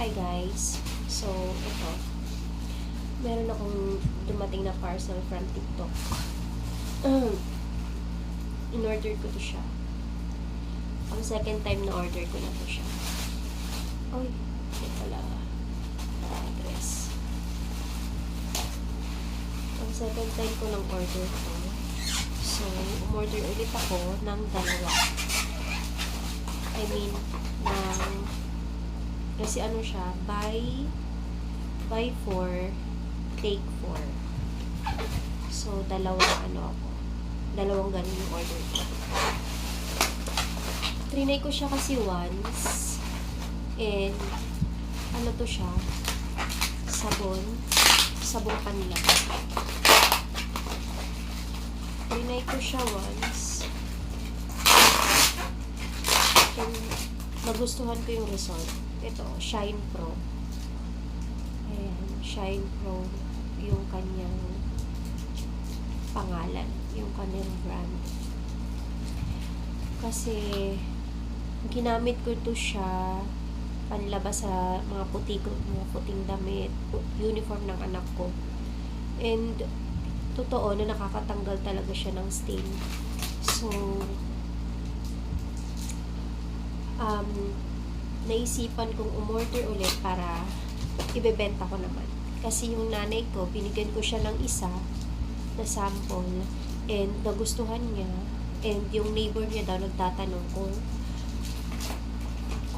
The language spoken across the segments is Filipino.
Hi guys! So, ito. Meron akong dumating na parcel from TikTok. In-order ko to siya. Ang second time na order ko na to siya. Oy, ito pala address. Ang second time ko nang order ko. So, umorder ulit ako ng dalawa. I mean, kasi ano siya, buy 4, take 4. So, dalawang ganun yung order ko. Trinay ko siya kasi once. And, ano to siya? Sabon panlaba. Trinay ko siya once. And, nagustuhan ko yung result. Ito, Shine Pro. Ayan, Shine Pro yung kanyang pangalan, yung kanyang brand. Kasi ginamit ko to siya panlabas sa mga puting damit, uniform ng anak ko. And totoo na nakakatanggal talaga siya ng stain. So naisipan kong umorder ulit para ibebenta ko naman. Kasi yung nanay ko, binigyan ko siya ng isa na sample and nagustuhan niya, and yung neighbor niya daw nagtatanong kung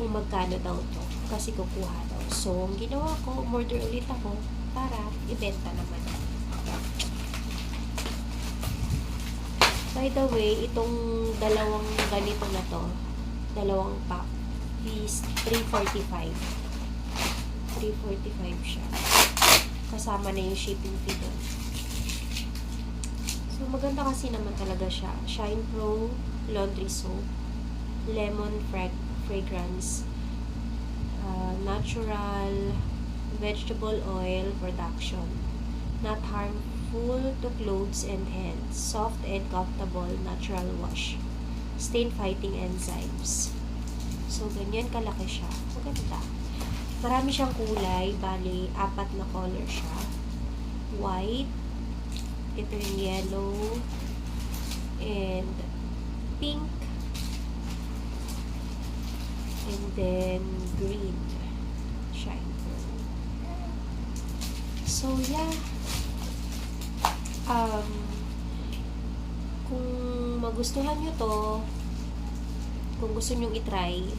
magkano daw to kasi kukuha daw. So, ang ginawa ko, umorder ulit ako para ibenta naman. By the way, itong dalawang ganito na to, dalawang pack, is 345 siya. Kasama na yung shipping fee doon. So, maganda kasi naman talaga siya. Shine Pro Laundry Soap, Lemon Fragrance, Natural Vegetable Oil Production, Not Harmful to Clothes and Hands, Soft and Comfortable Natural Wash, Stain Fighting Enzymes. So, ganyan kalaki siya. Maganda. Marami siyang kulay. Bali, 4 na color siya. White. Ito yung yellow. And pink. And then green. Shine. So, yeah. Kung magustuhan nyo to, kung gusto nyong itry,